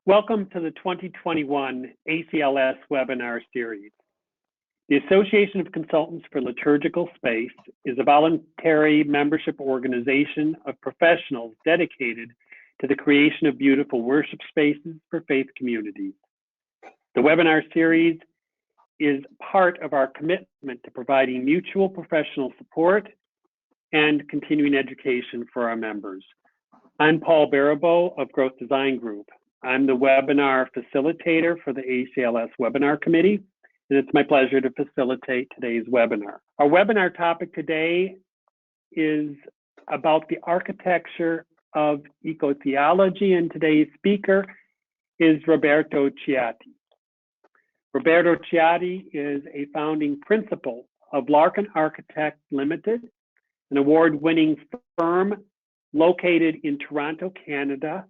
Welcome to the 2021 ACLS webinar series. The Association of Consultants for Liturgical Space is a voluntary membership organization of professionals dedicated to the creation of beautiful worship spaces for faith communities. The webinar series is part of our commitment to providing mutual professional support and continuing education for our members. I'm Paul Baribeau of Growth Design Group. I'm the webinar facilitator for the ACLS Webinar Committee, and it's my pleasure to facilitate today's webinar. Our webinar topic today is about the architecture of eco-theology, and today's speaker is Roberto Chiotti. Roberto Chiotti is a founding principal of Larkin Architect Limited, an award-winning firm located in Toronto, Canada,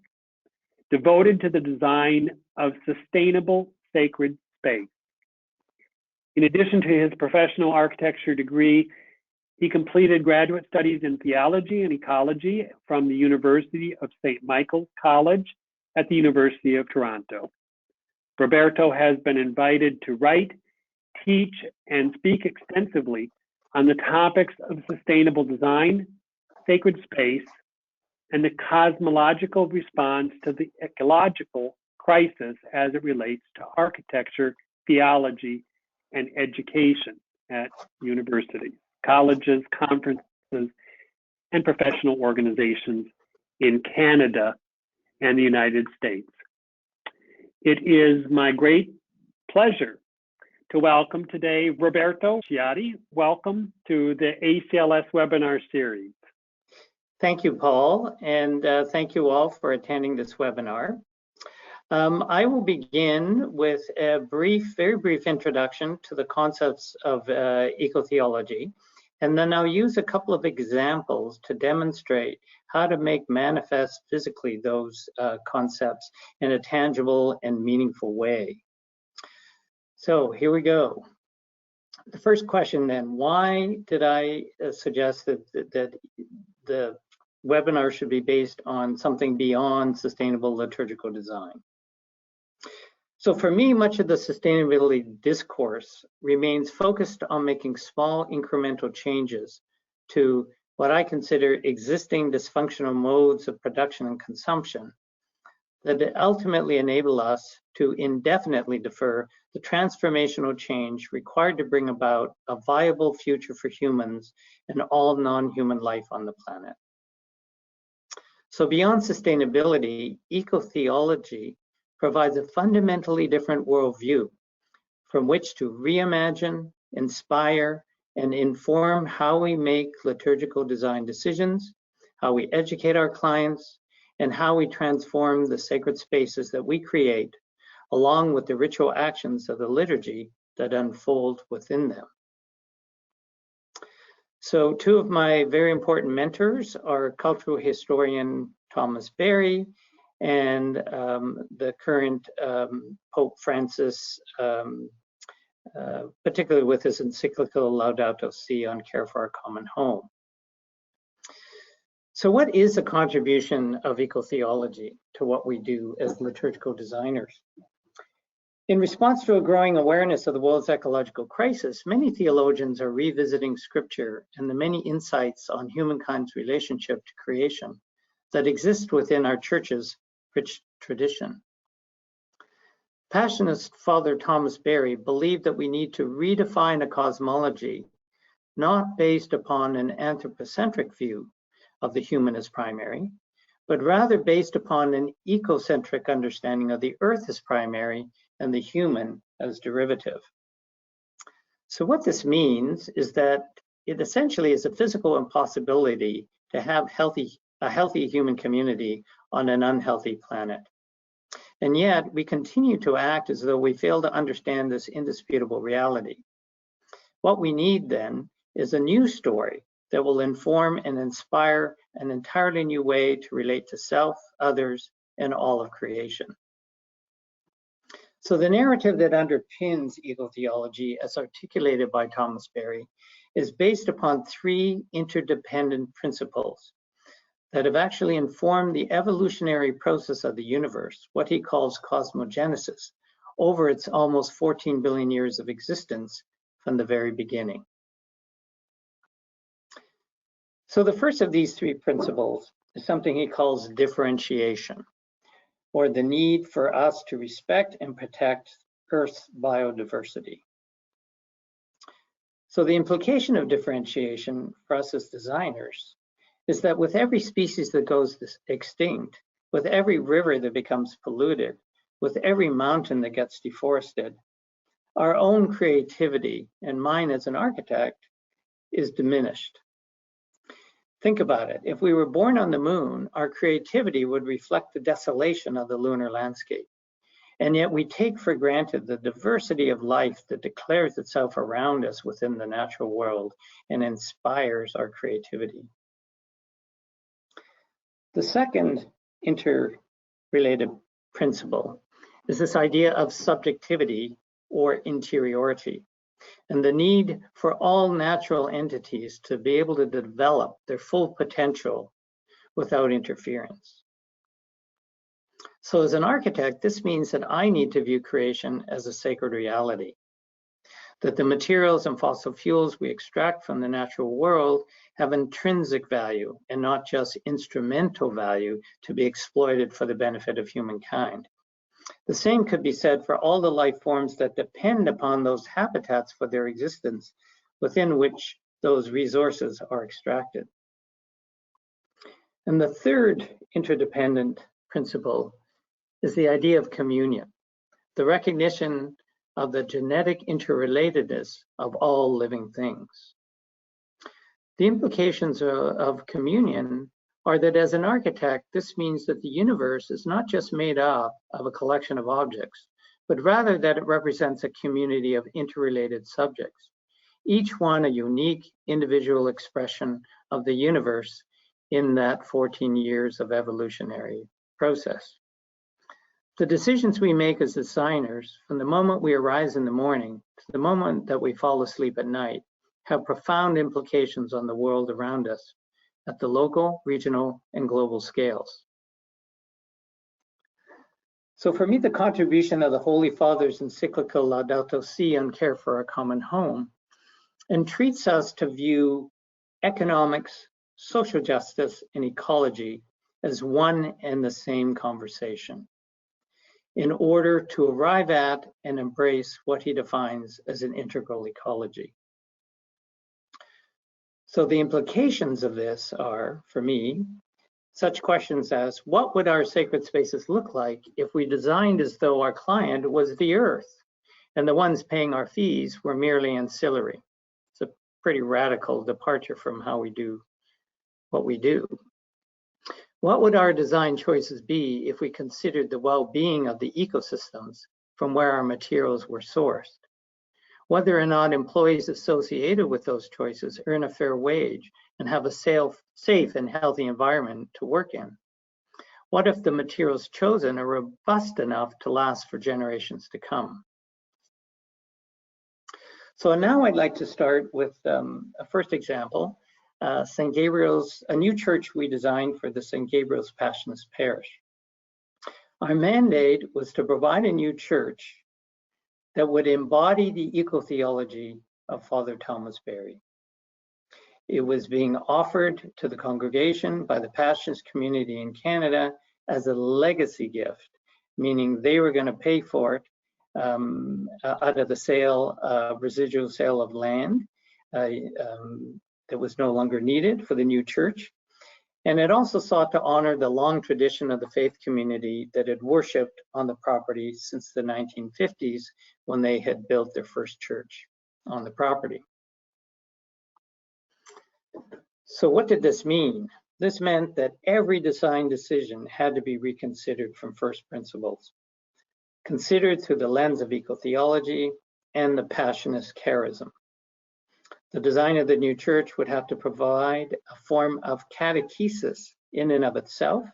devoted to the design of sustainable sacred space. In addition to his professional architecture degree, he completed graduate studies in theology and ecology from the University of St. Michael's College at the University of Toronto. Roberto has been invited to write, teach, and speak extensively on the topics of sustainable design, sacred space, and the cosmological response to the ecological crisis as it relates to architecture, theology, and education at universities, colleges, conferences, and professional organizations in Canada and the United States. It is my great pleasure to welcome today Roberto Chiotti. Welcome to the ACLS webinar series. Thank you, Paul, and thank you all for attending this webinar. I will begin with a very brief introduction to the concepts of eco-theology, and then I'll use a couple of examples to demonstrate how to make manifest physically those concepts in a tangible and meaningful way. So here we go. The first question then, why did I suggest that the webinar should be based on something beyond sustainable liturgical design? So for me, much of the sustainability discourse remains focused on making small incremental changes to what I consider existing dysfunctional modes of production and consumption that ultimately enable us to indefinitely defer the transformational change required to bring about a viable future for humans and all non-human life on the planet. So beyond sustainability, eco-theology provides a fundamentally different worldview from which to reimagine, inspire, and inform how we make liturgical design decisions, how we educate our clients, and how we transform the sacred spaces that we create, along with the ritual actions of the liturgy that unfold within them. So two of my very important mentors are cultural historian Thomas Berry and the current Pope Francis, particularly with his encyclical Laudato Si on care for our common home. So what is the contribution of eco-theology to what we do as liturgical designers? In response to a growing awareness of the world's ecological crisis, many theologians are revisiting scripture and the many insights on humankind's relationship to creation that exist within our church's rich tradition. Passionist Father Thomas Berry believed that we need to redefine a cosmology not based upon an anthropocentric view of the human as primary, but rather based upon an ecocentric understanding of the earth as primary and the human as derivative. So what this means is that it essentially is a physical impossibility to have a healthy human community on an unhealthy planet. And yet we continue to act as though we fail to understand this indisputable reality. What we need then is a new story that will inform and inspire an entirely new way to relate to self, others, and all of creation. So the narrative that underpins eco-theology, as articulated by Thomas Berry, is based upon three interdependent principles that have actually informed the evolutionary process of the universe, what he calls cosmogenesis, over its almost 14 billion years of existence from the very beginning. So the first of these three principles is something he calls differentiation, or the need for us to respect and protect Earth's biodiversity. So the implication of differentiation for us as designers is that with every species that goes extinct, with every river that becomes polluted, with every mountain that gets deforested, our own creativity, and mine as an architect, is diminished. Think about it. If we were born on the moon, our creativity would reflect the desolation of the lunar landscape. And yet we take for granted the diversity of life that declares itself around us within the natural world and inspires our creativity. The second interrelated principle is this idea of subjectivity or interiority, and the need for all natural entities to be able to develop their full potential without interference. So as an architect, this means that I need to view creation as a sacred reality, that the materials and fossil fuels we extract from the natural world have intrinsic value and not just instrumental value to be exploited for the benefit of humankind. The same could be said for all the life forms that depend upon those habitats for their existence within which those resources are extracted. And the third interdependent principle is the idea of communion, the recognition of the genetic interrelatedness of all living things. The implications of communion are that as an architect, this means that the universe is not just made up of a collection of objects, but rather that it represents a community of interrelated subjects, each one a unique individual expression of the universe in that 14 years of evolutionary process. The decisions we make as designers, from the moment we arise in the morning to the moment that we fall asleep at night, have profound implications on the world around us at the local, regional, and global scales. So for me, the contribution of the Holy Father's encyclical Laudato Si on care for a common home entreats us to view economics, social justice, and ecology as one and the same conversation, in order to arrive at and embrace what he defines as an integral ecology. So the implications of this are, for me, such questions as, what would our sacred spaces look like if we designed as though our client was the earth and the ones paying our fees were merely ancillary? It's a pretty radical departure from how we do what we do. What would our design choices be if we considered the well-being of the ecosystems from where our materials were sourced? Whether or not employees associated with those choices earn a fair wage and have a safe and healthy environment to work in? What if the materials chosen are robust enough to last for generations to come? So now I'd like to start with a first example, St. Gabriel's, a new church we designed for the St. Gabriel's Passionist parish. Our mandate was to provide a new church that would embody the eco-theology of Father Thomas Berry. It was being offered to the congregation by the Passionist community in Canada as a legacy gift, meaning they were going to pay for it out of the sale, residual sale of land that was no longer needed for the new church. And it also sought to honor the long tradition of the faith community that had worshiped on the property since the 1950s, when they had built their first church on the property. So what did this mean? This meant that every design decision had to be reconsidered from first principles, considered through the lens of eco-theology and the Passionist charism. The design of the new church would have to provide a form of catechesis in and of itself,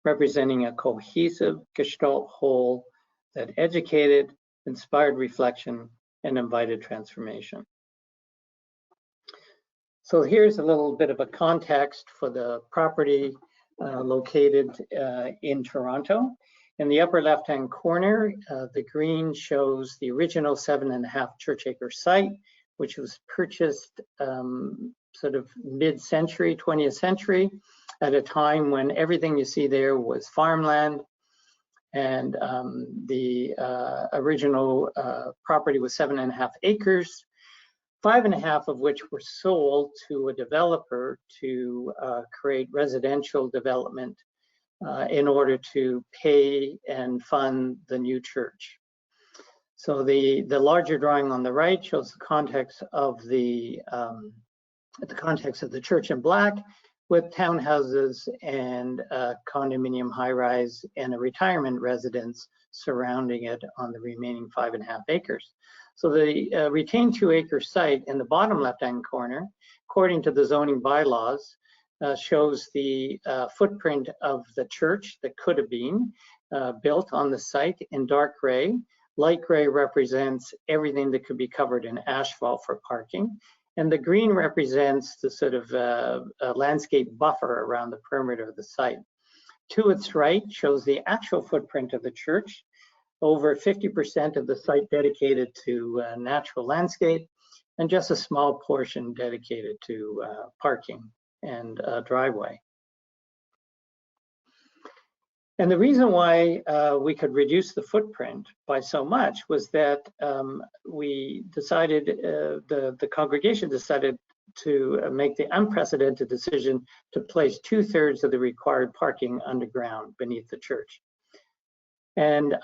representing a cohesive Gestalt whole that educated, inspired reflection, and invited transformation. So here's a little bit of a context for the property located in Toronto. In the upper left-hand corner, the green shows the original 7.5 church acre site, which was purchased sort of mid-century, 20th century, at a time when everything you see there was farmland. And the original property was 7.5 acres, 5.5 of which were sold to a developer to create residential development in order to pay and fund the new church. So the larger drawing on the right shows the context of the church in black, with townhouses and condominium high-rise and a retirement residence surrounding it on the remaining 5.5 acres. So the retained 2-acre site in the bottom left-hand corner, according to the zoning bylaws, shows the footprint of the church that could have been built on the site in dark gray. Light gray represents everything that could be covered in asphalt for parking. And the green represents the sort of landscape buffer around the perimeter of the site. To its right shows the actual footprint of the church, over 50% of the site dedicated to natural landscape, and just a small portion dedicated to parking and driveway. And the reason why we could reduce the footprint by so much was that we decided, the congregation decided to make the unprecedented decision to place 2/3 of the required parking underground beneath the church. And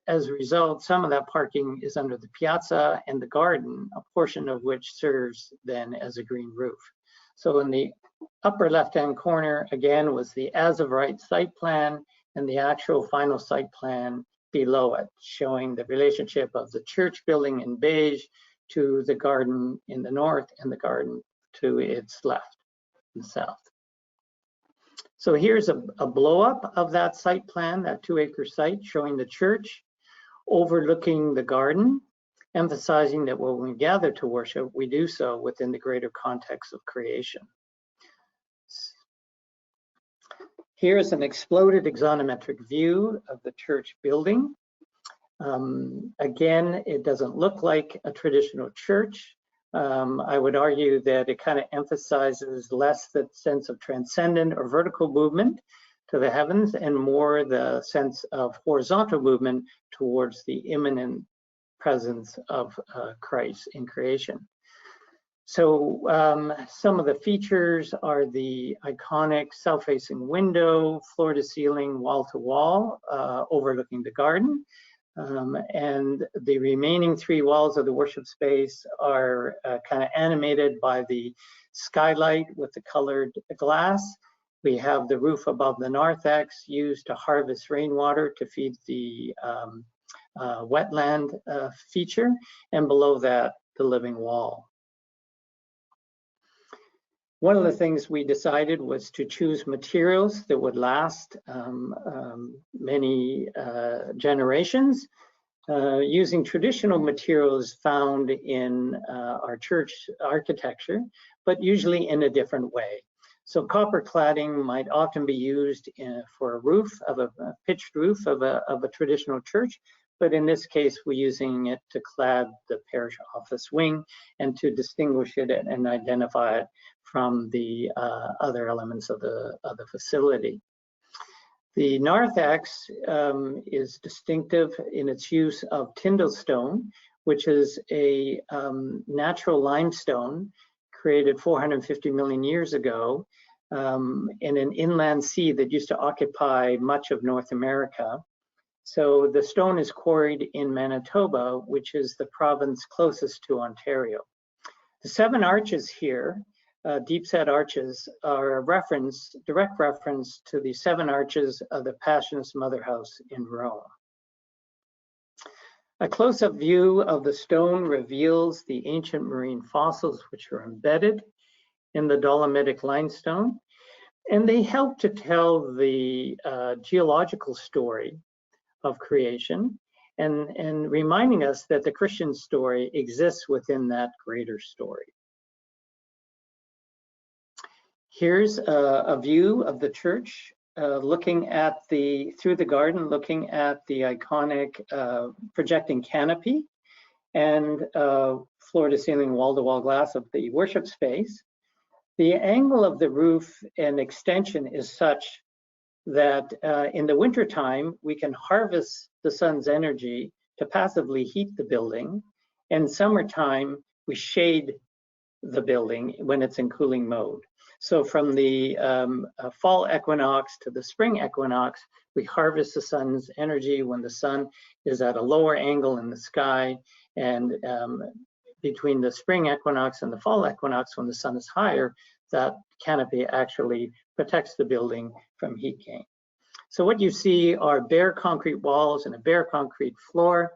as a result, some of that parking is under the piazza and the garden, a portion of which serves then as a green roof. So in the upper left-hand corner, again, was the as-of-right site plan and the actual final site plan below it, showing the relationship of the church building in beige to the garden in the north and the garden to its left and south. So here's a blow-up of that site plan, that 2-acre site, showing the church overlooking the garden, emphasizing that when we gather to worship, we do so within the greater context of creation. Here's an exploded axonometric view of the church building. Again, it doesn't look like a traditional church. I would argue that it kind of emphasizes less the sense of transcendent or vertical movement to the heavens and more the sense of horizontal movement towards the immanent presence of Christ in creation. So some of the features are the iconic south-facing window, floor-to-ceiling, wall-to-wall, overlooking the garden. And the remaining 3 walls of the worship space are kind of animated by the skylight with the colored glass. We have the roof above the narthex used to harvest rainwater to feed the wetland feature, and below that, the living wall. One of the things we decided was to choose materials that would last many generations, using traditional materials found in our church architecture, but usually in a different way. So copper cladding might often be used for a roof of a pitched roof of a traditional church, but in this case, we're using it to clad the parish office wing and to distinguish it and identify it from the other elements of the facility. The narthex is distinctive in its use of Tyndall stone, which is a natural limestone created 450 million years ago in an inland sea that used to occupy much of North America. So the stone is quarried in Manitoba, which is the province closest to Ontario. The 7 arches here, deep-set arches, are a direct reference to the 7 arches of the Passionist mother house in Rome. A close-up view of the stone reveals the ancient marine fossils which are embedded in the dolomitic limestone, and they help to tell the geological story of creation and reminding us that the Christian story exists within that greater story. Here's a view of the church looking at through the garden, looking at the iconic projecting canopy and floor-to-ceiling, wall-to-wall glass of the worship space. The angle of the roof and extension is such that in the wintertime, we can harvest the sun's energy to passively heat the building. And summertime, we shade the building when it's in cooling mode. So from the fall equinox to the spring equinox, we harvest the sun's energy when the sun is at a lower angle in the sky, and between the spring equinox and the fall equinox, when the sun is higher, that canopy actually protects the building from heat gain. So what you see are bare concrete walls and a bare concrete floor,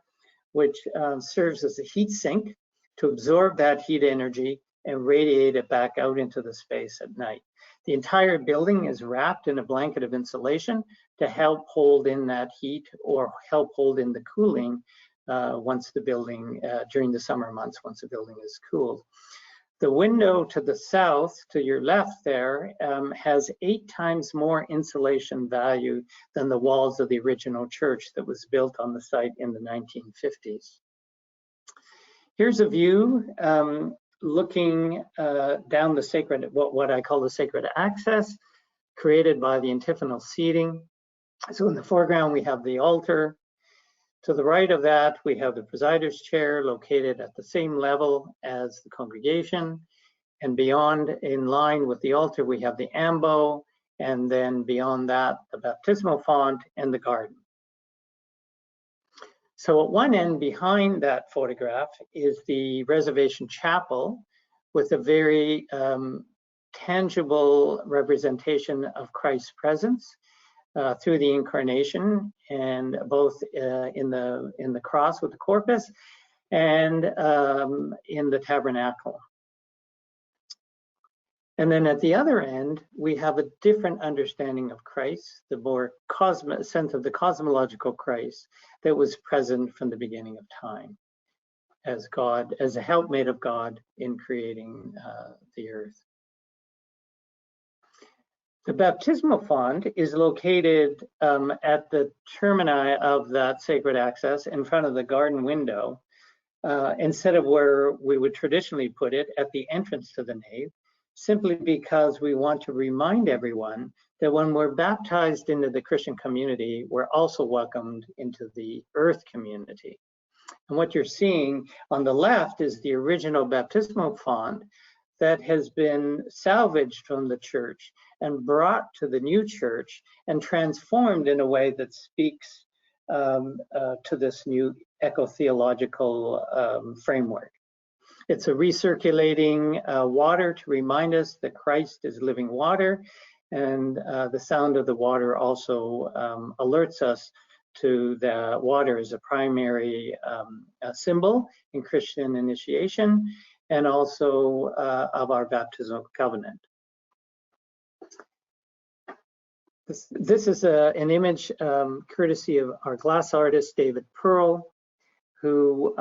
which serves as a heat sink to absorb that heat energy and radiate it back out into the space at night. The entire building is wrapped in a blanket of insulation to help hold in that heat or help hold in the cooling once the building, during the summer months, once the building is cooled. The window to the south, to your left there, has 8 times more insulation value than the walls of the original church that was built on the site in the 1950s. Here's a view looking down the sacred, what I call the sacred access, created by the antiphonal seating. So in the foreground, we have the altar. To the right of that, we have the presider's chair located at the same level as the congregation. And beyond, in line with the altar, we have the ambo, and then beyond that, the baptismal font and the garden. So at one end behind that photograph is the reservation chapel with a very tangible representation of Christ's presence through the incarnation, and both in the cross with the corpus and in the tabernacle. And then at the other end, we have a different understanding of Christ, the more sense of the cosmological Christ that was present from the beginning of time as God, as a helpmate of God in creating the earth. The baptismal font is located at the termini of that sacred access in front of the garden window, instead of where we would traditionally put it at the entrance to the nave, simply because we want to remind everyone that when we're baptized into the Christian community, we're also welcomed into the earth community. And what you're seeing on the left is the original baptismal font that has been salvaged from the church and brought to the new church and transformed in a way that speaks to this new eco-theological framework. It's a recirculating water to remind us that Christ is living water, and the sound of the water also alerts us to the water as a primary symbol in Christian initiation, and also of our baptismal covenant. This is an image courtesy of our glass artist, David Pearl, who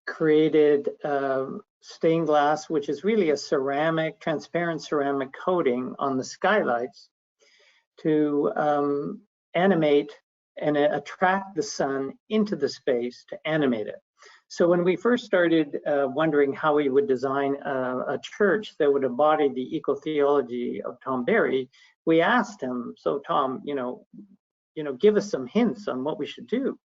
created stained glass, which is really a ceramic, transparent ceramic coating on the skylights to animate and attract the sun into the space to animate it. So when we first started wondering how we would design a church that would embody the eco-theology of Tom Berry, we asked him, so Tom, give us some hints on what we should do.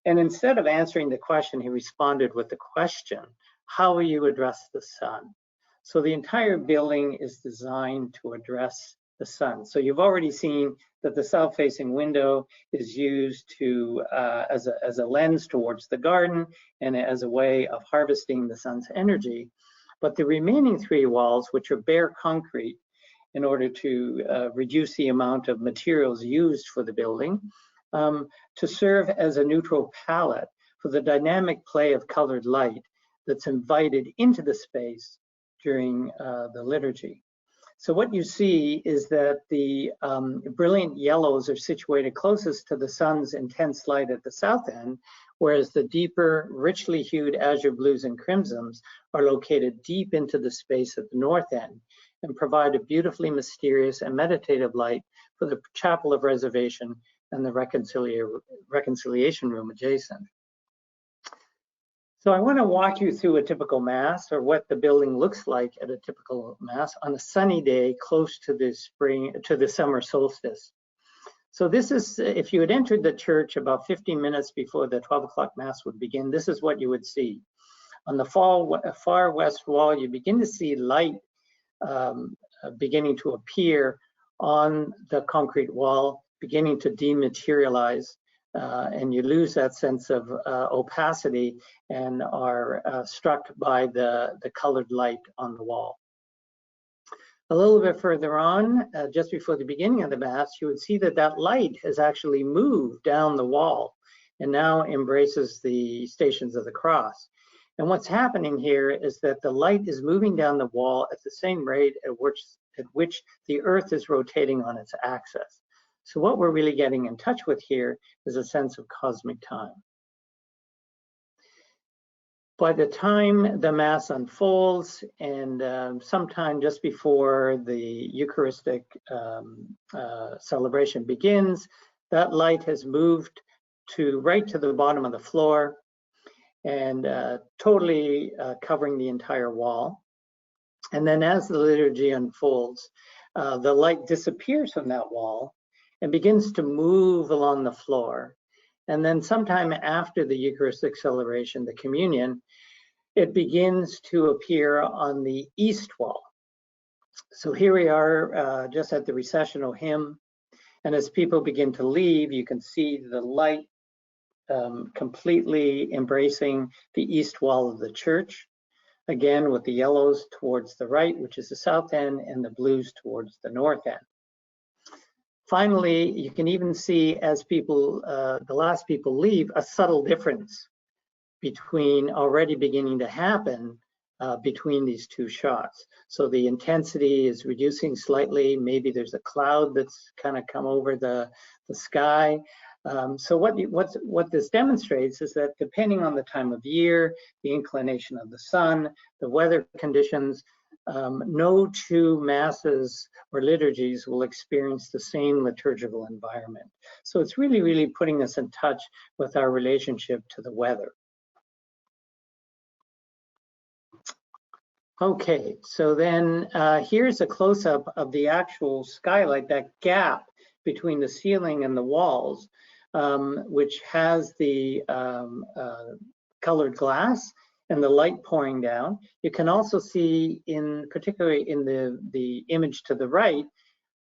And instead of answering the question, he responded with the question, how will you address the sun? So the entire building is designed to address the sun. So you've already seen that the south-facing window is used to as a lens towards the garden and as a way of harvesting the sun's energy. But the remaining 3 walls, which are bare concrete, in order to reduce the amount of materials used for the building, to serve as a neutral palette for the dynamic play of colored light that's invited into the space during the liturgy. So what you see is that the brilliant yellows are situated closest to the sun's intense light at the south end, whereas the deeper, richly hued azure blues and crimsons are located deep into the space at the north end. and provide a beautifully mysterious and meditative light for the chapel of reservation and the reconciliation room adjacent. So I want to walk you through a typical Mass, or what the building looks like at a typical Mass on a sunny day close to the summer solstice. So this is, if you had entered the church about 15 minutes before the 12 o'clock Mass would begin, this is what you would see. On the far west wall, you begin to see light beginning to appear on the concrete wall, beginning to dematerialize, and you lose that sense of opacity and are struck by the colored light on the wall. A little bit further on, just before the beginning of the Mass, you would see that that light has actually moved down the wall and now embraces the Stations of the Cross. And what's happening here is that the light is moving down the wall at the same rate at which the Earth is rotating on its axis. So what we're really getting in touch with here is a sense of cosmic time. By the time the Mass unfolds, and sometime just before the Eucharistic celebration begins, that light has moved right to the bottom of the floor and totally covering the entire wall. And then as the liturgy unfolds, the light disappears from that wall and begins to move along the floor. And then sometime after the Eucharistic celebration, the communion, it begins to appear on the east wall. So here we are just at the recessional hymn. And as people begin to leave, you can see the light completely embracing the east wall of the church. Again, with the yellows towards the right, which is the south end, and the blues towards the north end. Finally, you can even see as people, the last people leave, a subtle difference between already beginning to happen between these two shots. So the intensity is reducing slightly. Maybe there's a cloud that's kind of come over the sky. So what this demonstrates is that depending on the time of year, the inclination of the sun, the weather conditions, no two Masses or liturgies will experience the same liturgical environment. So it's really, really putting us in touch with our relationship to the weather. Okay, so then here's a close-up of the actual skylight, that gap between the ceiling and the walls, which has the colored glass and the light pouring down. You can also see, particularly in the image to the right,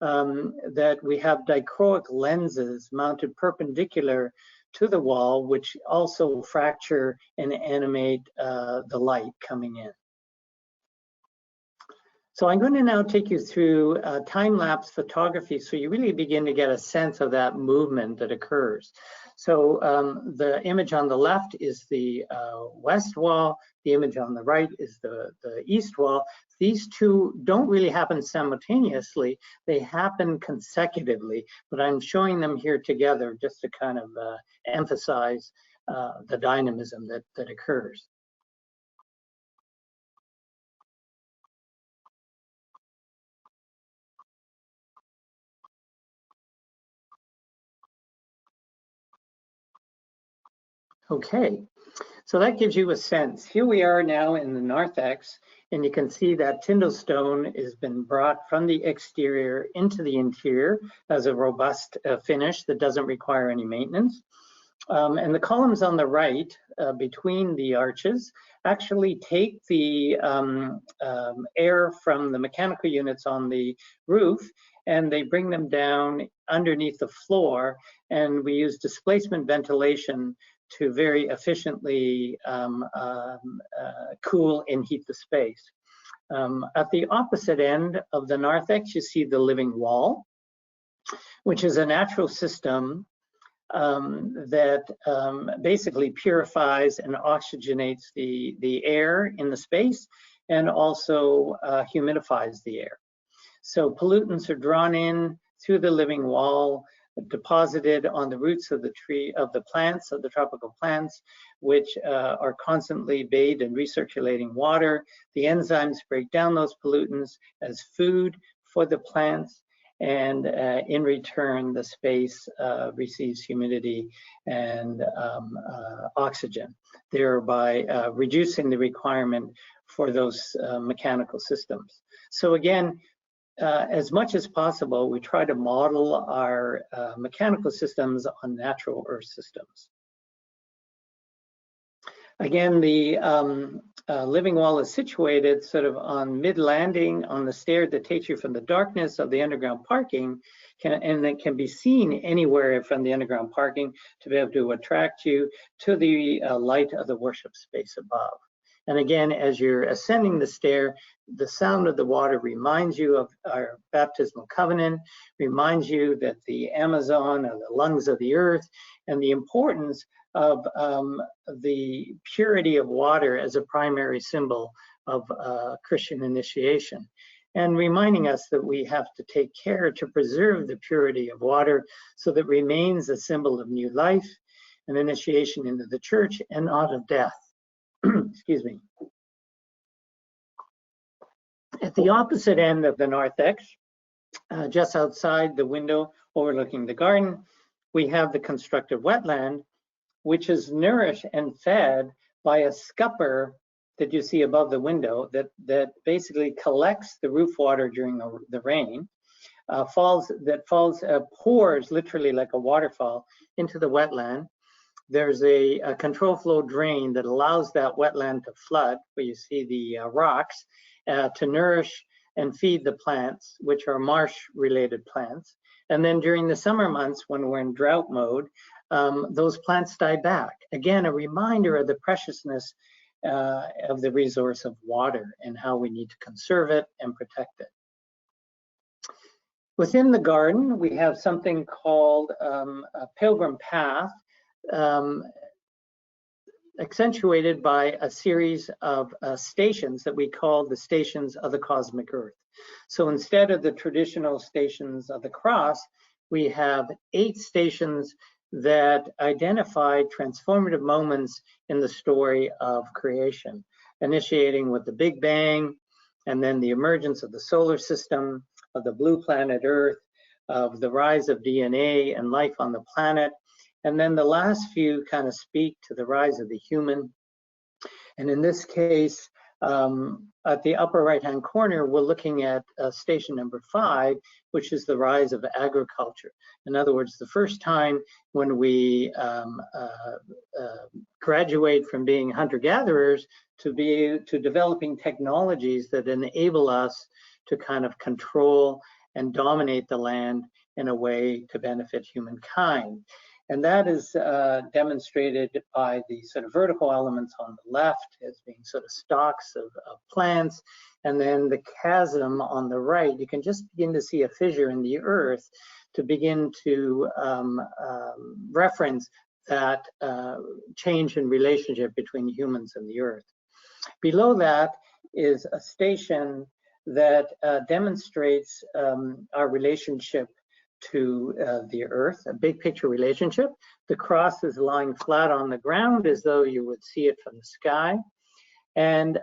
that we have dichroic lenses mounted perpendicular to the wall, which also fracture and animate the light coming in. So I'm going to now take you through time-lapse photography so you really begin to get a sense of that movement that occurs. So the image on the left is the west wall, the image on the right is the east wall. These two don't really happen simultaneously, they happen consecutively, but I'm showing them here together just to kind of emphasize the dynamism that occurs. Okay, so that gives you a sense. Here we are now in the narthex, and you can see that Tyndall stone has been brought from the exterior into the interior as a robust finish that doesn't require any maintenance. And the columns on the right between the arches actually take the air from the mechanical units on the roof and they bring them down underneath the floor, and we use displacement ventilation to very efficiently cool and heat the space. At the opposite end of the narthex, you see the living wall, which is a natural system that basically purifies and oxygenates the air in the space and also humidifies the air. So pollutants are drawn in through the living wall. deposited on the roots of the tree, of the plants, of the tropical plants, which are constantly bathed in recirculating water. The enzymes break down those pollutants as food for the plants, and in return, the space receives humidity and oxygen, thereby reducing the requirement for those mechanical systems. So again, as much as possible, we try to model our mechanical systems on natural earth systems. Again, the living wall is situated sort of on mid-landing on the stair that takes you from the darkness of the underground parking, and it can be seen anywhere from the underground parking to be able to attract you to the light of the worship space above. And again, as you're ascending the stair, the sound of the water reminds you of our baptismal covenant, reminds you that the Amazon are the lungs of the earth, and the importance of the purity of water as a primary symbol of Christian initiation. And reminding us that we have to take care to preserve the purity of water so that it remains a symbol of new life and initiation into the church and not of death. Excuse me. At the opposite end of the narthex, just outside the window overlooking the garden, we have the constructed wetland, which is nourished and fed by a scupper that you see above the window that basically collects the roof water during the rain, pours literally like a waterfall into the wetland. There's a control flow drain that allows that wetland to flood, where you see the rocks, to nourish and feed the plants, which are marsh-related plants. And then during the summer months, when we're in drought mode, those plants die back. Again, a reminder of the preciousness of the resource of water and how we need to conserve it and protect it. Within the garden, we have something called a pilgrim path, accentuated by a series of stations that we call the stations of the cosmic earth. So instead of the traditional stations of the cross, we have 8 stations that identify transformative moments in the story of creation, initiating with the Big Bang, and then the emergence of the solar system, of the blue planet Earth, of the rise of DNA and life on the planet. And then the last few kind of speak to the rise of the human. And in this case, at the upper right-hand corner, we're looking at station number 5, which is the rise of agriculture. In other words, the first time when we graduate from being hunter-gatherers to developing technologies that enable us to kind of control and dominate the land in a way to benefit humankind. And that is demonstrated by the sort of vertical elements on the left as being sort of stalks of plants, and then the chasm on the right. You can just begin to see a fissure in the earth to begin to reference that change in relationship between humans and the earth. Below that is a station that demonstrates our relationship to the earth, a big picture relationship. The cross is lying flat on the ground as though you would see it from the sky. And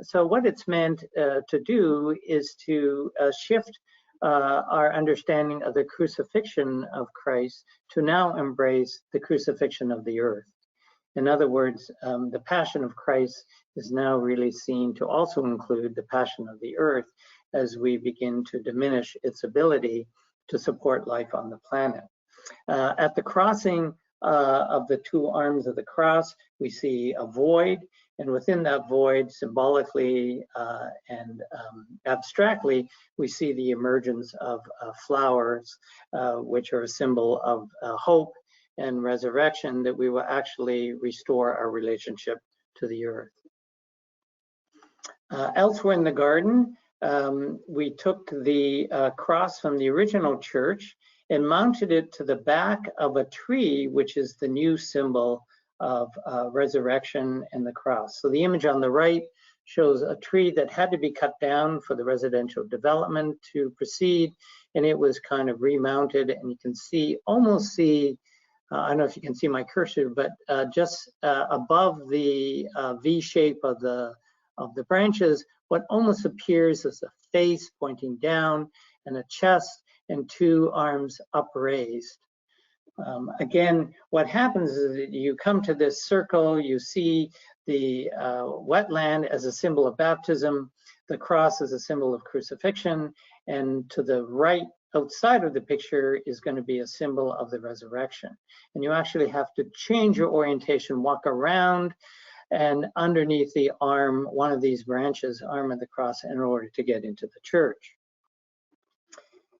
so what it's meant to do is to shift our understanding of the crucifixion of Christ to now embrace the crucifixion of the earth. In other words, the passion of Christ is now really seen to also include the passion of the earth as we begin to diminish its ability to support life on the planet. At the crossing of the 2 arms of the cross, we see a void, and within that void, symbolically and abstractly, we see the emergence of flowers, which are a symbol of hope and resurrection, that we will actually restore our relationship to the earth. Elsewhere in the garden, we took the cross from the original church and mounted it to the back of a tree, which is the new symbol of resurrection and the cross. So the image on the right shows a tree that had to be cut down for the residential development to proceed, and it was kind of remounted, and you can see, almost see, I don't know if you can see my cursor, but just above the V shape of the branches, what almost appears as a face pointing down and a chest and two arms upraised. Again, what happens is that you come to this circle, you see the wetland as a symbol of baptism, the cross as a symbol of crucifixion, and to the right outside of the picture is going to be a symbol of the resurrection. And you actually have to change your orientation, walk around and underneath the arm, one of these branches, arm of the cross, in order to get into the church.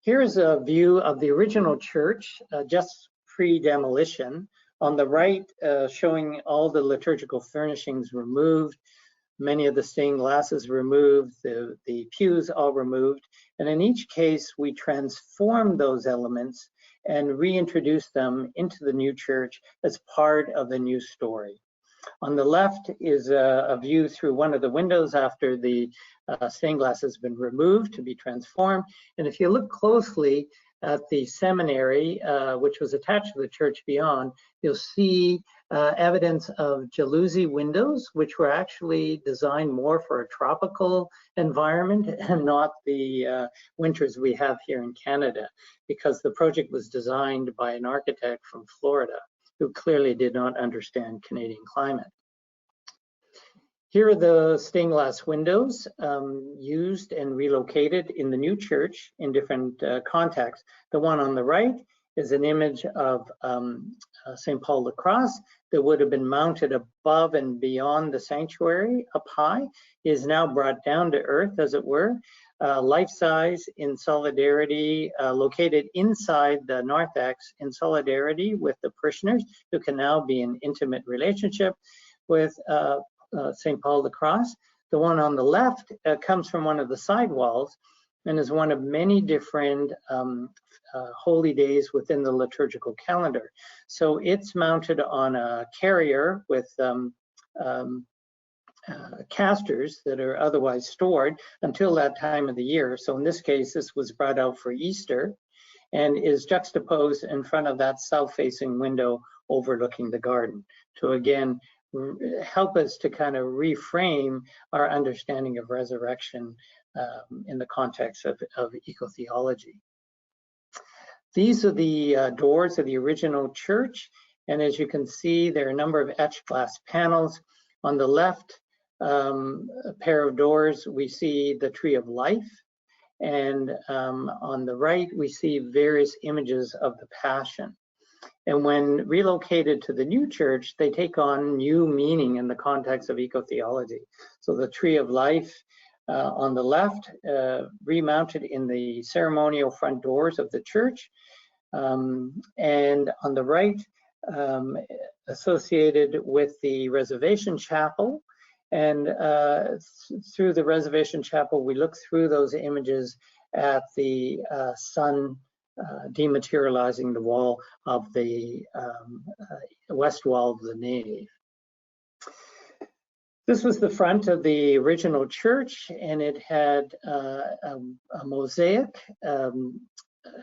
Here's a view of the original church, just pre-demolition. On the right, showing all the liturgical furnishings removed, many of the stained glasses removed, the pews all removed. And in each case, we transformed those elements and reintroduced them into the new church as part of the new story. On the left is a view through one of the windows after the stained glass has been removed to be transformed. And if you look closely at the seminary, which was attached to the church beyond, you'll see evidence of jalousie windows, which were actually designed more for a tropical environment and not the winters we have here in Canada, because the project was designed by an architect from Florida who clearly did not understand Canadian climate. Here are the stained glass windows used and relocated in the new church in different contexts. The one on the right is an image of St. Paul the Cross that would have been mounted above and beyond the sanctuary up high, is now brought down to earth, as it were, life-size in solidarity, located inside the narthex in solidarity with the parishioners, who can now be in intimate relationship with St. Paul the Cross. The one on the left comes from one of the side walls and is one of many different holy days within the liturgical calendar. So it's mounted on a carrier with casters that are otherwise stored until that time of the year. So in this case, this was brought out for Easter and is juxtaposed in front of that south-facing window overlooking the garden to again help us to kind of reframe our understanding of resurrection in the context of eco-theology. These are the doors of the original church, and as you can see, there are a number of etched glass panels. On the left a pair of doors, we see the tree of life, and on the right we see various images of the Passion. And when relocated to the new church, they take on new meaning in the context of eco-theology. So the tree of life on the left, remounted in the ceremonial front doors of the church, and on the right, associated with the reservation chapel. And through the reservation chapel, we look through those images at the sun dematerializing the wall of the west wall of the nave. This was the front of the original church, and it had a mosaic,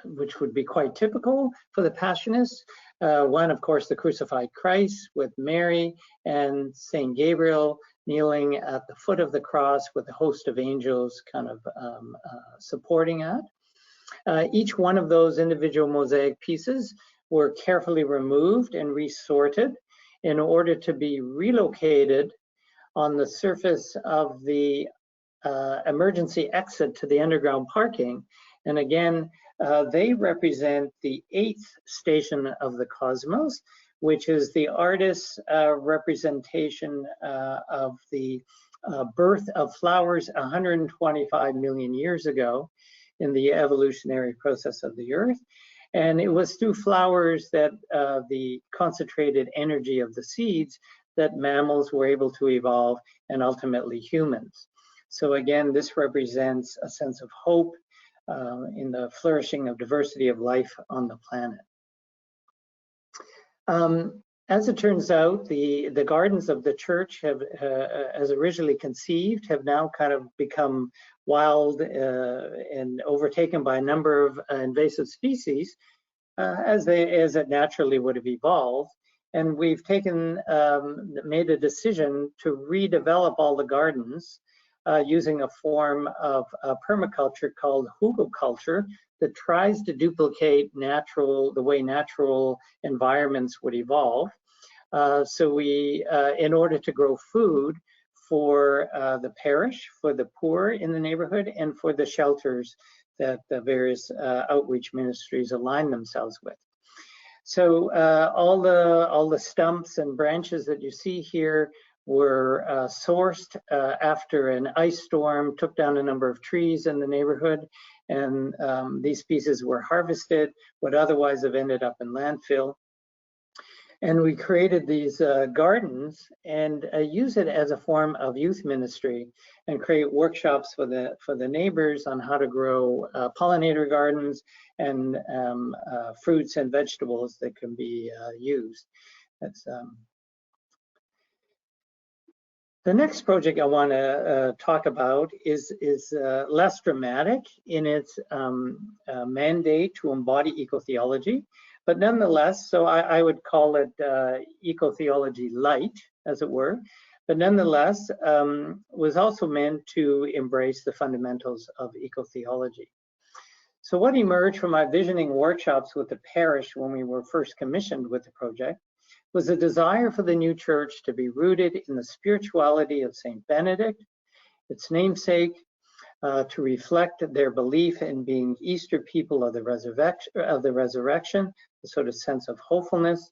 which would be quite typical for the Passionists. One, of course, the crucified Christ with Mary and Saint Gabriel kneeling at the foot of the cross with a host of angels kind of supporting it. Each one of those individual mosaic pieces were carefully removed and resorted in order to be relocated on the surface of the emergency exit to the underground parking. And again, they represent the 8th station of the cosmos, which is the artist's representation of the birth of flowers 125 million years ago in the evolutionary process of the earth. And it was through flowers that the concentrated energy of the seeds that mammals were able to evolve, and ultimately humans. So again, this represents a sense of hope in the flourishing of diversity of life on the planet. As it turns out, the gardens of the church have, as originally conceived, have now kind of become wild and overtaken by a number of invasive species, as it naturally would have evolved. And we've made a decision to redevelop all the gardens using a form of permaculture called hugelkultur that tries to duplicate the way natural environments would evolve. So we, in order to grow food for the parish, for the poor in the neighborhood, and for the shelters that the various outreach ministries align themselves with. So all the stumps and branches that you see here were sourced after an ice storm took down a number of trees in the neighborhood, and these pieces were harvested, would otherwise have ended up in landfill. And we created these gardens and use it as a form of youth ministry and create workshops for the neighbors on how to grow pollinator gardens and fruits and vegetables that can be used. That's the next project I want to talk about is less dramatic in its mandate to embody eco-theology. But nonetheless, so I would call it eco-theology light, as it were, but nonetheless was also meant to embrace the fundamentals of eco-theology. So what emerged from my visioning workshops with the parish when we were first commissioned with the project was a desire for the new church to be rooted in the spirituality of Saint Benedict, its namesake, to reflect their belief in being Easter people of the resurrection, the sort of sense of hopefulness,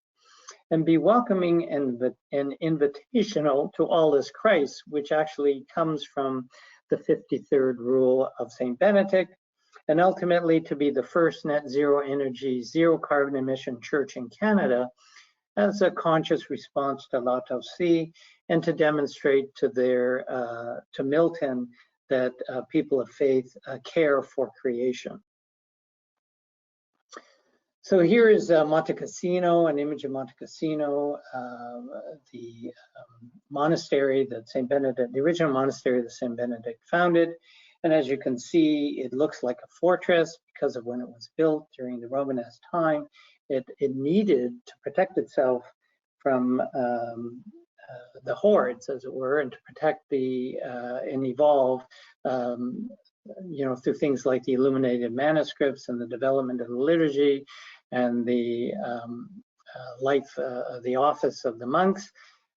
and be welcoming and invitational to all is Christ, which actually comes from the 53rd rule of Saint Benedict, and ultimately to be the first net zero energy, zero carbon emission church in Canada as a conscious response to Laudato Si, and to demonstrate to Milton that people of faith care for creation. So here is Monte Cassino, an image of Monte Cassino, the monastery that Saint Benedict, the original monastery that Saint Benedict founded. And as you can see, it looks like a fortress because of when it was built during the Romanesque time. It needed to protect itself from the hordes, as it were, and to protect and evolve, through things like the illuminated manuscripts and the development of the liturgy and the the office of the monks,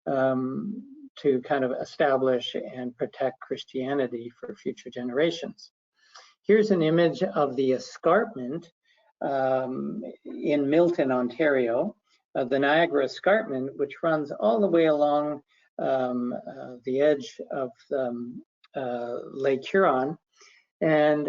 to kind of establish and protect Christianity for future generations. Here's an image of the escarpment in Milton, Ontario, the Niagara Escarpment, which runs all the way along the edge of Lake Huron. And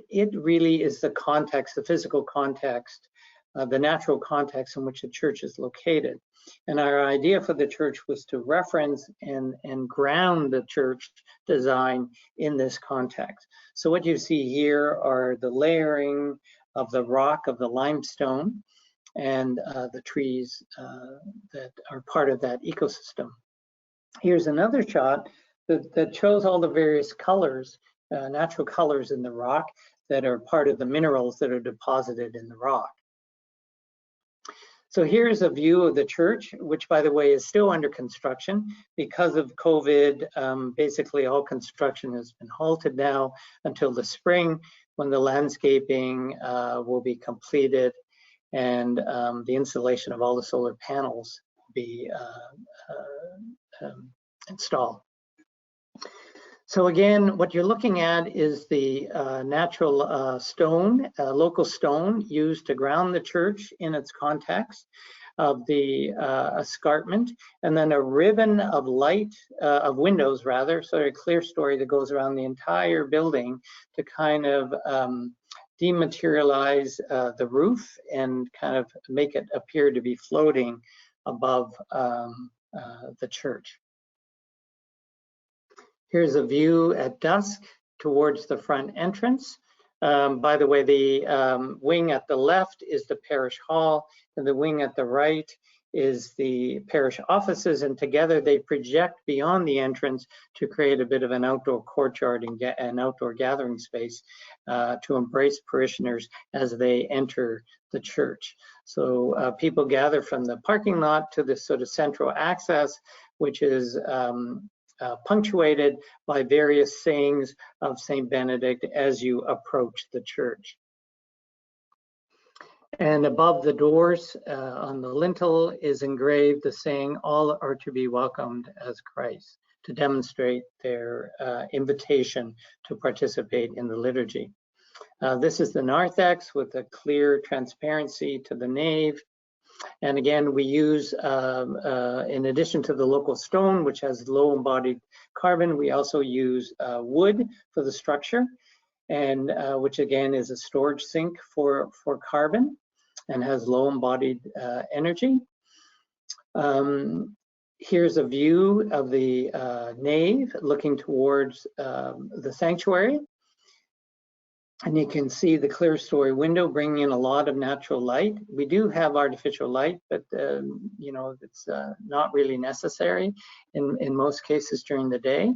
it really is the context, the physical context, the natural context in which the church is located. And our idea for the church was to reference and ground the church design in this context. So what you see here are the layering of the rock of the limestone and the trees that are part of that ecosystem. Here's another shot that shows all the various colors, natural colors in the rock that are part of the minerals that are deposited in the rock. So here's a view of the church, which, by the way, is still under construction. Because of COVID, basically all construction has been halted now until the spring, when the landscaping will be completed and the installation of all the solar panels will be installed. So again, what you're looking at is the natural stone, local stone used to ground the church in its context of the escarpment, and then a ribbon of light, of windows rather, so a clear story that goes around the entire building to kind of dematerialize the roof and kind of make it appear to be floating above the church. Here's a view at dusk towards the front entrance. By the way, the wing at the left is the parish hall, and the wing at the right is the parish offices, and together they project beyond the entrance to create a bit of an outdoor courtyard and an outdoor gathering space to embrace parishioners as they enter the church. So people gather from the parking lot to this sort of central access, which is punctuated by various sayings of St. Benedict as you approach the church. And above the doors on the lintel is engraved the saying, "All are to be welcomed as Christ," to demonstrate their invitation to participate in the liturgy. This is the narthex with a clear transparency to the nave. And again, we use, in addition to the local stone, which has low embodied carbon, we also use wood for the structure, and which again is a storage sink for carbon and has low embodied energy. Here's a view of the nave looking towards the sanctuary. And you can see the clear story window bringing in a lot of natural light. We do have artificial light, but you know, it's not really necessary in most cases during the day.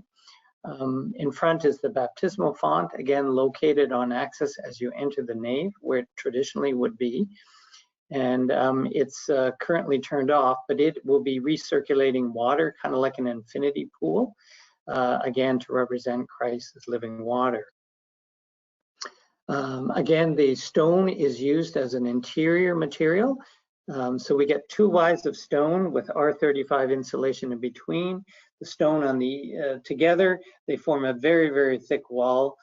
In front is the baptismal font, again located on axis as you enter the nave, where it traditionally would be. And it's currently turned off, but it will be recirculating water, kind of like an infinity pool, again to represent Christ as living water. Again, the stone is used as an interior material. So we get 2 wides of stone with R35 insulation in between. The stone on the together, they form a very, very thick wall,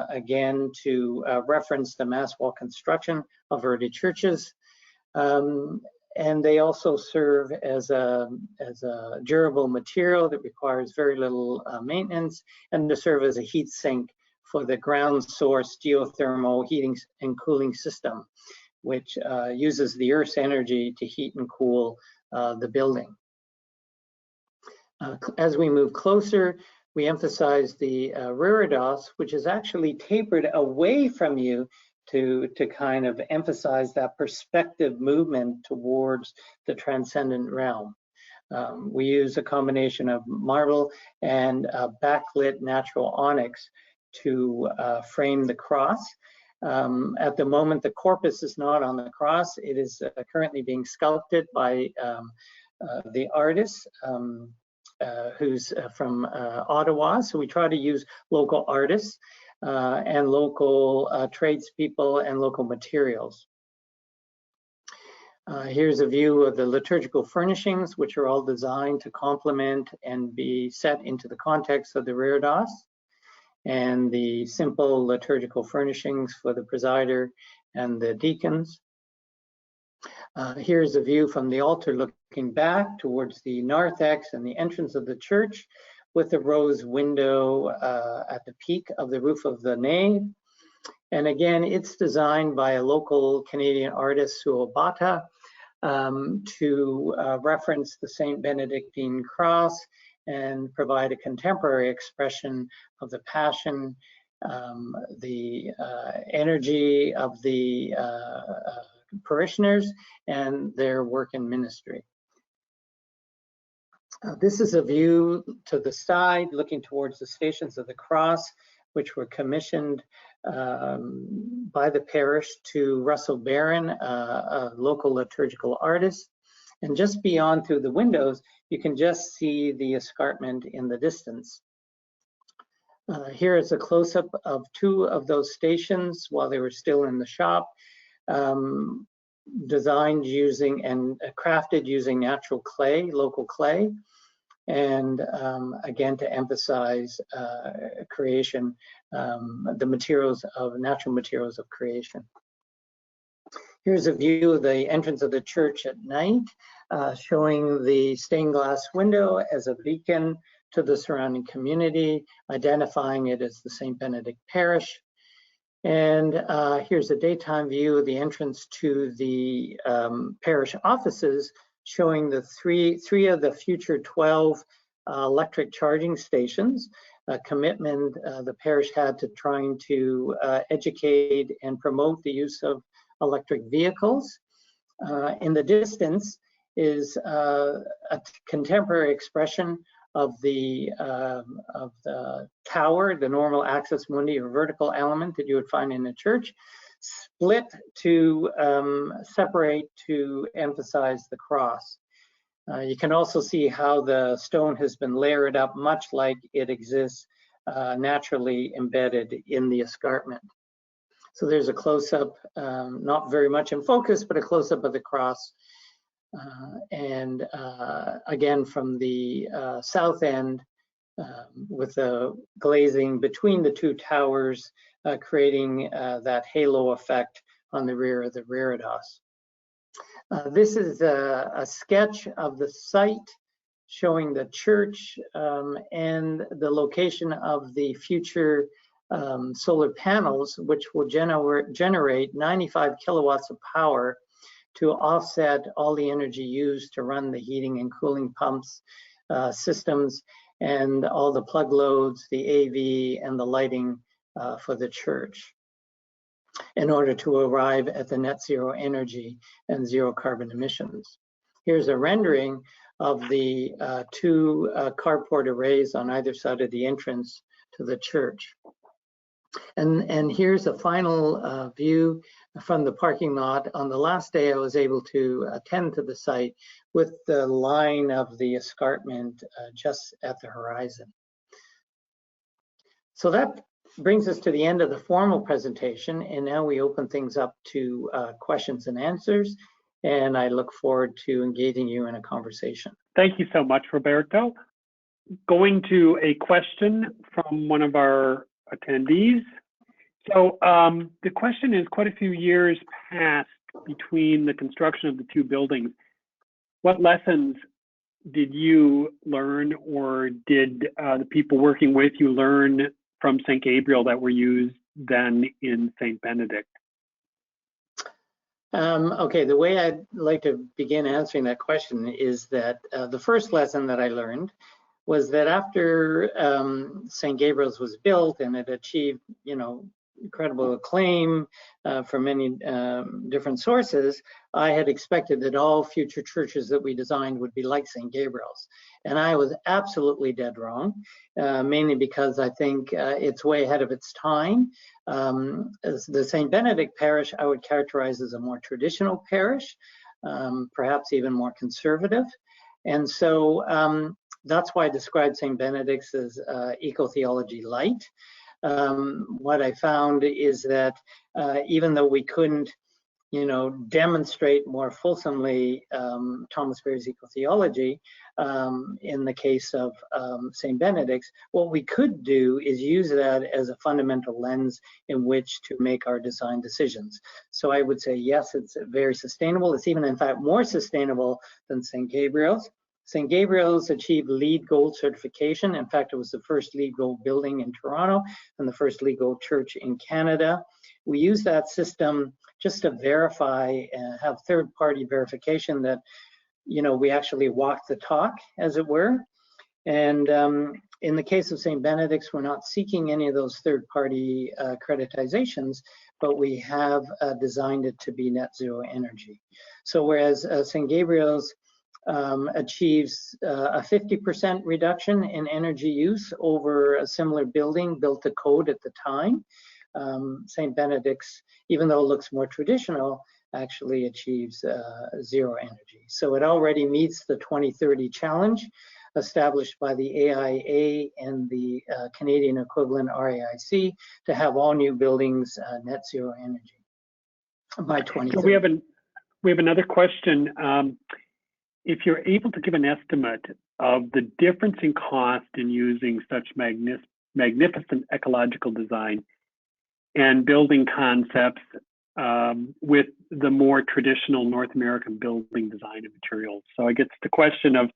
again to reference the mass wall construction of early churches. And they also serve as a durable material that requires very little maintenance, and to serve as a heat sink for the ground source geothermal heating and cooling system, which uses the Earth's energy to heat and cool the building. As we move closer, we emphasize the reredos, which is actually tapered away from you to kind of emphasize that perspective movement towards the transcendent realm. We use a combination of marble and backlit natural onyx to frame the cross. At the moment, the corpus is not on the cross. It is currently being sculpted by the artist who's from Ottawa. So we try to use local artists and local tradespeople and local materials. Here's a view of the liturgical furnishings, which are all designed to complement and be set into the context of the reredos, and the simple liturgical furnishings for the presider and the deacons. Here's a view from the altar looking back towards the narthex and the entrance of the church, with a rose window at the peak of the roof of the nave. And again, it's designed by a local Canadian artist, Suobata, to reference the St. Benedictine cross and provide a contemporary expression of the passion, the energy of the parishioners and their work in ministry. This is a view to the side looking towards the Stations of the Cross, which were commissioned by the parish to Russell Barron, a local liturgical artist. And just beyond through the windows, you can just see the escarpment in the distance. Here is a close-up of 2 of those stations while they were still in the shop, designed using and crafted using natural clay, local clay, and again to emphasize creation, the materials of natural materials of creation. Here's a view of the entrance of the church at night, showing the stained glass window as a beacon to the surrounding community, identifying it as the St. Benedict parish. And here's a daytime view of the entrance to the parish offices, showing the three of the future 12 electric charging stations, a commitment the parish had to trying to educate and promote the use of electric vehicles. In the distance is a contemporary expression of the tower, the normal axis mundi or vertical element that you would find in a church, split to separate to emphasize the cross. You can also see how the stone has been layered up, much like it exists naturally embedded in the escarpment. So there's a close-up, not very much in focus, but a close-up of the cross. And again, from the south end, with the glazing between the two towers, creating that halo effect on the rear of the reredos. This is a sketch of the site showing the church and the location of the future solar panels, which will generate 95 kilowatts of power to offset all the energy used to run the heating and cooling pumps systems and all the plug loads, the AV, and the lighting for the church in order to arrive at the net zero energy and zero carbon emissions. Here's a rendering of the two carport arrays on either side of the entrance to the church. And here's a final view from the parking lot. On the last day, I was able to attend to the site with the line of the escarpment just at the horizon. So that brings us to the end of the formal presentation, and now we open things up to questions and answers, and I look forward to engaging you in a conversation. Thank you so much, Roberto. Going to a question from one of our attendees. So the question is, quite a few years passed between the construction of the two buildings. What lessons did you learn, or did the people working with you learn from St. Gabriel that were used then in St. Benedict? Okay, the way I'd like to begin answering that question is that the first lesson that I learned was that after St. Gabriel's was built and it achieved, incredible acclaim from many different sources, I had expected that all future churches that we designed would be like St. Gabriel's. And I was absolutely dead wrong, mainly because I think it's way ahead of its time. As the St. Benedict parish, I would characterize as a more traditional parish, perhaps even more conservative. And so that's why I described St. Benedict's as eco-theology light. What I found is that even though we couldn't, demonstrate more fulsomely Thomas Berry's eco-theology in the case of St. Benedict's, what we could do is use that as a fundamental lens in which to make our design decisions. So I would say, yes, it's very sustainable. It's even, in fact, more sustainable than St. Gabriel's. St. Gabriel's achieved LEED Gold certification. In fact, it was the first LEED Gold building in Toronto and the first LEED Gold church in Canada. We use that system just to verify and have third-party verification that, we actually walk the talk, as it were. And in the case of St. Benedict's, we're not seeking any of those third-party accreditations, but we have designed it to be net zero energy. So whereas St. Gabriel's achieves a 50% reduction in energy use over a similar building built to code at the time, St. Benedict's, even though it looks more traditional, actually achieves zero energy. So it already meets the 2030 challenge established by the AIA and the Canadian equivalent RAIC to have all new buildings net zero energy by 2030. So we have another question. If you're able to give an estimate of the difference in cost in using such magnificent ecological design and building concepts with the more traditional North American building design and materials. So I guess the question of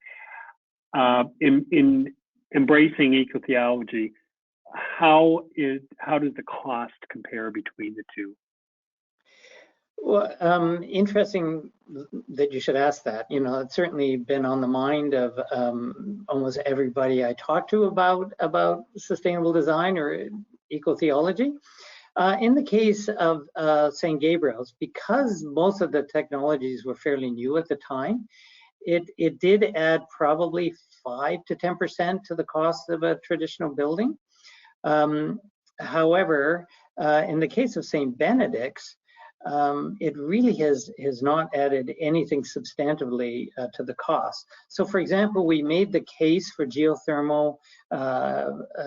in embracing eco-theology, how does the cost compare between the two? Well, interesting that you should ask that. It's certainly been on the mind of almost everybody I talk to about sustainable design or eco-theology. In the case of St. Gabriel's, because most of the technologies were fairly new at the time, it did add probably 5 to 10% to the cost of a traditional building. However, in the case of St. Benedict's, it really has not added anything substantively to the cost. So, for example, we made the case for geothermal,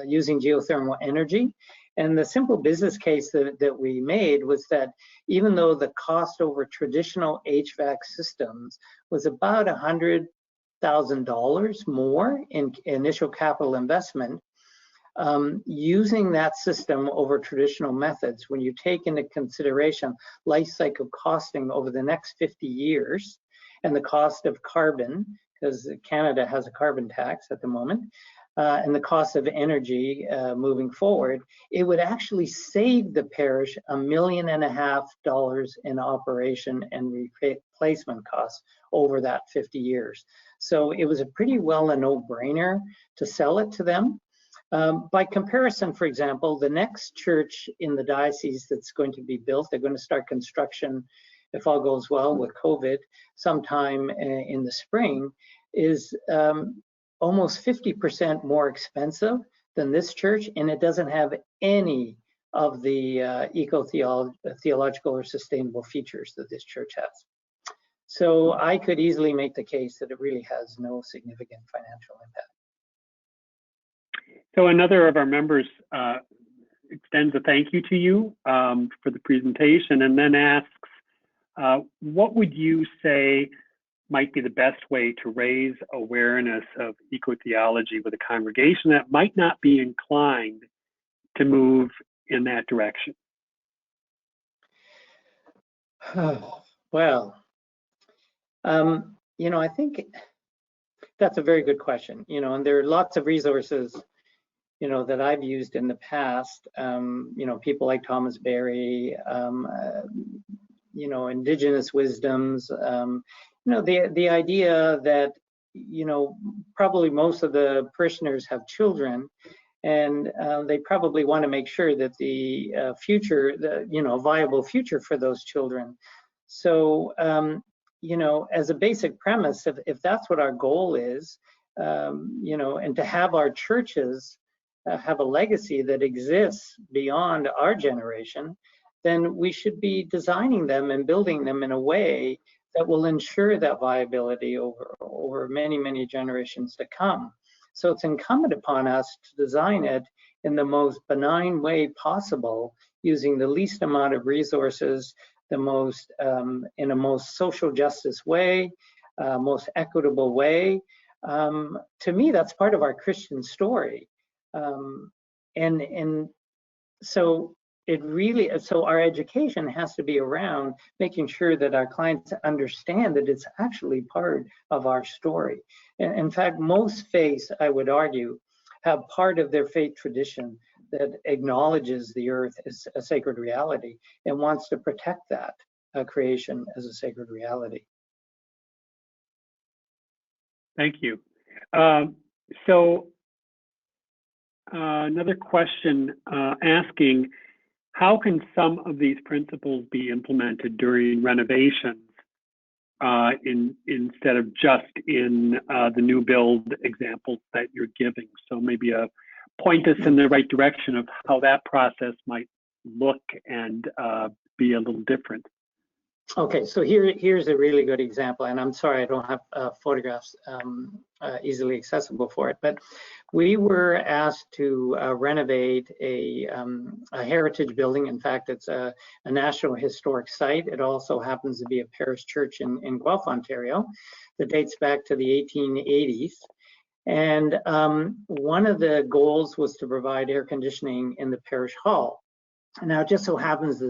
using geothermal energy. And the simple business case that we made was that even though the cost over traditional HVAC systems was about $100,000 more in initial capital investment, using that system over traditional methods, when you take into consideration life cycle costing over the next 50 years and the cost of carbon, because Canada has a carbon tax at the moment, and the cost of energy moving forward, it would actually save the parish $1.5 million in operation and replacement costs over that 50 years. So it was a pretty well a no-brainer to sell it to them. By comparison, for example, the next church in the diocese that's going to be built, they're going to start construction, if all goes well with COVID, sometime in the spring, is almost 50% more expensive than this church, and it doesn't have any of the eco-theological or sustainable features that this church has. So I could easily make the case that it really has no significant financial impact. So another of our members extends a thank you to you for the presentation, and then asks, what would you say might be the best way to raise awareness of eco-theology with a congregation that might not be inclined to move in that direction? Well, you know, I think that's a very good question, you know, and there are lots of resources, you know, that I've used in the past, you know, people like Thomas Berry, you know, indigenous wisdoms, you know, the idea that, you know, probably most of the parishioners have children, and they probably want to make sure that the future, you know, viable future for those children. So, you know, as a basic premise, if that's what our goal is, you know, and to have our churches have a legacy that exists beyond our generation, then we should be designing them and building them in a way that will ensure that viability over many, many generations to come. So it's incumbent upon us to design it in the most benign way possible, using the least amount of resources, the most in a most social justice way, most equitable way. To me, that's part of our Christian story. And so it really, so our education has to be around making sure that our clients understand that it's actually part of our story. And in fact, most faiths, I would argue, have part of their faith tradition that acknowledges the earth as a sacred reality and wants to protect that creation as a sacred reality. Thank you. Another question asking, how can some of these principles be implemented during renovations instead of just in the new build examples that you're giving? So maybe point us in the right direction of how that process might look and be a little different. Okay, so here's a really good example, and I'm sorry I don't have photographs easily accessible for it, but we were asked to renovate a heritage building. In fact, it's a National Historic Site. It also happens to be a parish church in Guelph, Ontario, that dates back to the 1880s. And one of the goals was to provide air conditioning in the parish hall. Now, it just so happens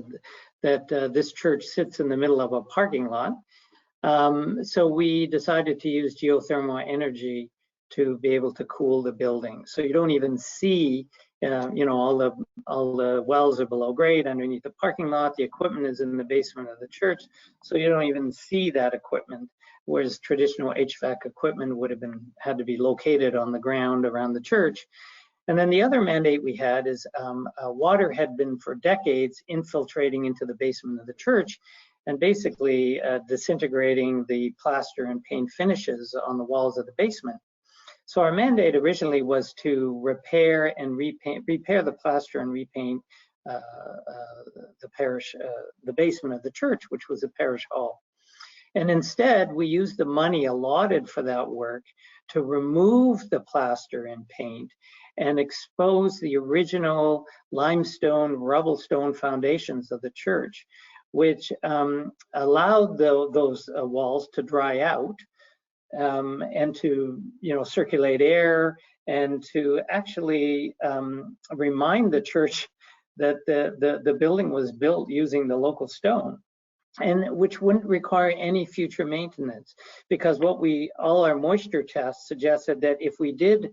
that this church sits in the middle of a parking lot. So we decided to use geothermal energy to be able to cool the building. So you don't even see, you know, all the wells are below grade underneath the parking lot. The equipment is in the basement of the church, so you don't even see that equipment. Whereas traditional HVAC equipment would have had to be located on the ground around the church. And then the other mandate we had is water had been for decades infiltrating into the basement of the church. and basically disintegrating the plaster and paint finishes on the walls of the basement. So our mandate originally was to repair the plaster and repaint the parish, the basement of the church, which was a parish hall. And instead, we used the money allotted for that work to remove the plaster and paint and expose the original limestone, rubble stone foundations of the church, which allowed those walls to dry out and to, circulate air, and to actually remind the church that the building was built using the local stone, and which wouldn't require any future maintenance, because all our moisture tests suggested that if we did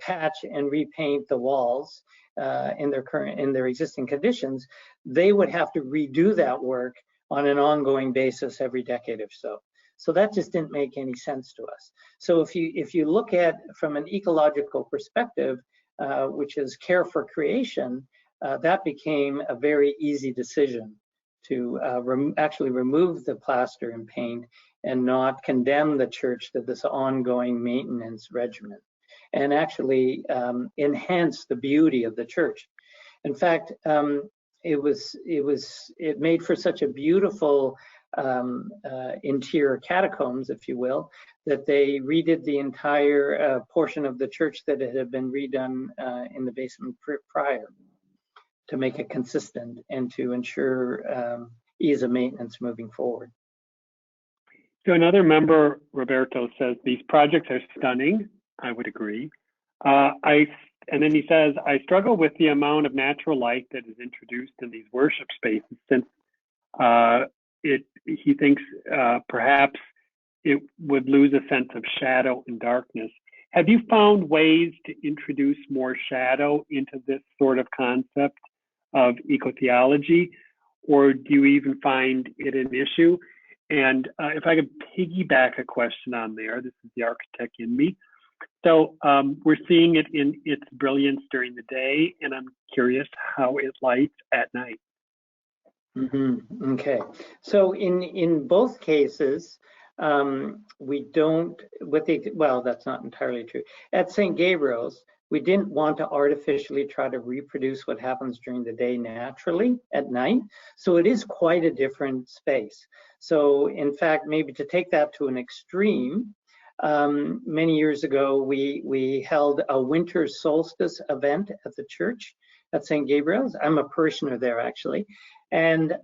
patch and repaint the walls in their existing conditions, they would have to redo that work on an ongoing basis every decade or so. So that just didn't make any sense to us. So if you look at from an ecological perspective, which is care for creation, that became a very easy decision to actually remove the plaster and paint and not condemn the church to this ongoing maintenance regimen, and actually enhance the beauty of the church. In fact, it made for such a beautiful interior catacombs, if you will, that they redid the entire portion of the church that it had been redone in the basement prior, to make it consistent and to ensure ease of maintenance moving forward. So another member, Roberto, says these projects are stunning. I would agree. And then he says, I struggle with the amount of natural light that is introduced in these worship spaces, since he thinks perhaps it would lose a sense of shadow and darkness. Have you found ways to introduce more shadow into this sort of concept of eco-theology, or do you even find it an issue? And if I could piggyback a question on there, this is the architect in me. So we're seeing it in its brilliance during the day, and I'm curious how it lights at night. Mm-hmm. Okay, so in both cases, we don't, well, that's not entirely true. At St. Gabriel's, we didn't want to artificially try to reproduce what happens during the day naturally at night. So it is quite a different space. So in fact, maybe to take that to an extreme, many years ago, we held a winter solstice event at the church at St. Gabriel's. I'm a parishioner there, actually. And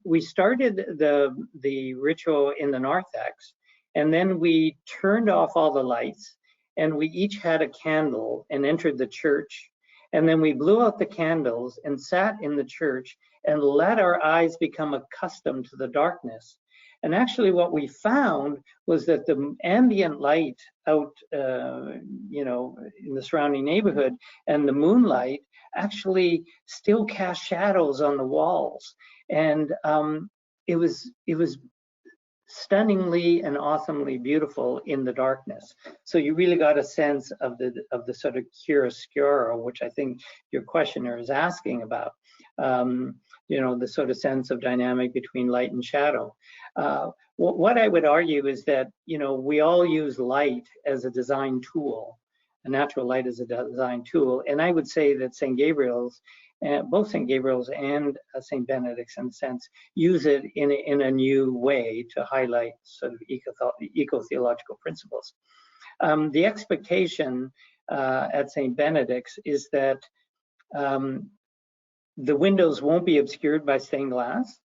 we started the ritual in the narthex, and then we turned off all the lights, and we each had a candle and entered the church. And then we blew out the candles and sat in the church and let our eyes become accustomed to the darkness. And actually what we found was that the ambient light out, in the surrounding neighborhood and the moonlight actually still cast shadows on the walls. And it was stunningly and awesomely beautiful in the darkness. So you really got a sense of the sort of chiaroscuro, which I think your questioner is asking about. The sort of sense of dynamic between light and shadow. What I would argue is that, we all use light as a design tool, a natural light as a design tool. And I would say that St. Gabriel's, both St. Gabriel's and St. Benedict's, in a sense, use it in a new way to highlight sort of eco-theological principles. The expectation at St. Benedict's is that the windows won't be obscured by stained glass,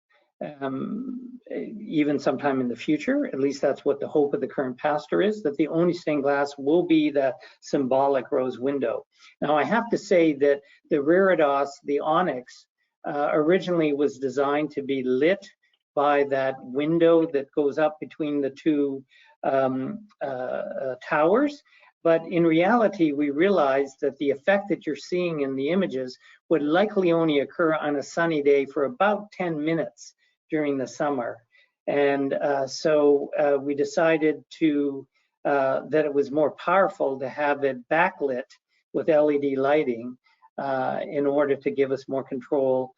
even sometime in the future. At least that's what the hope of the current pastor is, that the only stained glass will be that symbolic rose window. Now, I have to say that the reredos, the onyx, originally was designed to be lit by that window that goes up between the two towers. But in reality, we realized that the effect that you're seeing in the images would likely only occur on a sunny day for about 10 minutes during the summer. And so we decided that it was more powerful to have it backlit with LED lighting in order to give us more control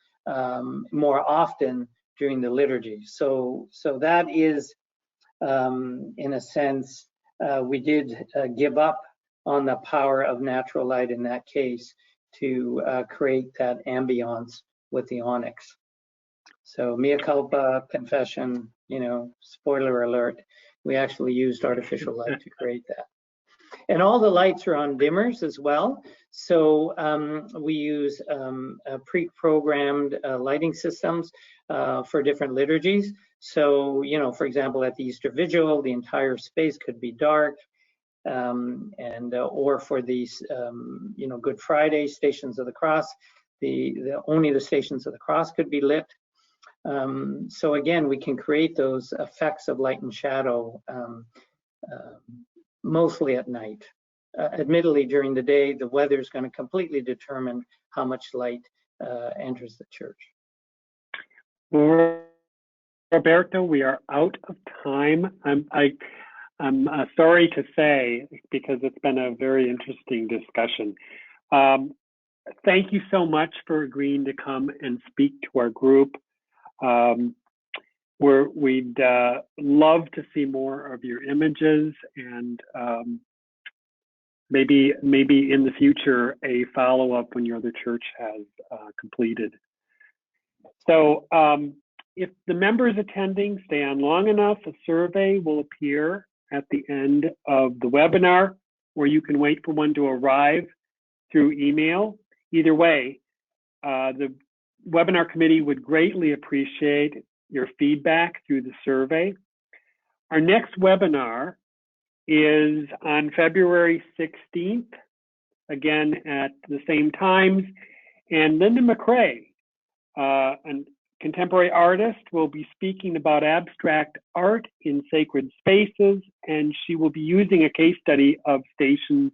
more often during the liturgy. So that is, in a sense, we did give up on the power of natural light in that case to create that ambiance with the onyx. So mea culpa, confession, spoiler alert, we actually used artificial light to create that. And all the lights are on dimmers as well. So we use pre-programmed lighting systems for different liturgies. So, for example, at the Easter Vigil, the entire space could be dark. Or for these, Good Friday, Stations of the Cross, only the Stations of the Cross could be lit. So again, we can create those effects of light and shadow mostly at night. Admittedly, during the day, the weather is going to completely determine how much light enters the church. Roberto, we are out of time. I'm sorry to say, because it's been a very interesting discussion. Thank you so much for agreeing to come and speak to our group. We'd love to see more of your images, and maybe in the future a follow-up when your other church has completed. So if the members attending stay on long enough, a survey will appear at the end of the webinar, where you can wait for one to arrive through email. Either way, the webinar committee would greatly appreciate your feedback through the survey. Our next webinar is on February 16th, again at the same times. And Linda McRae, a contemporary artist, will be speaking about abstract art in sacred spaces, and she will be using a case study of Stations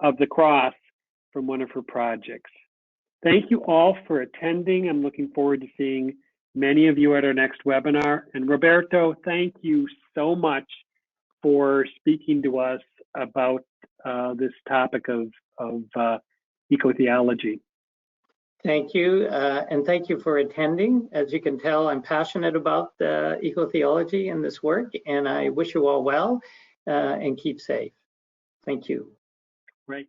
of the Cross from one of her projects. Thank you all for attending. I'm looking forward to seeing many of you at our next webinar. And Roberto, thank you so much for speaking to us about this topic of eco-theology. Thank you, and thank you for attending. As you can tell, I'm passionate about eco-theology and this work, and I wish you all well and keep safe. Thank you. Right.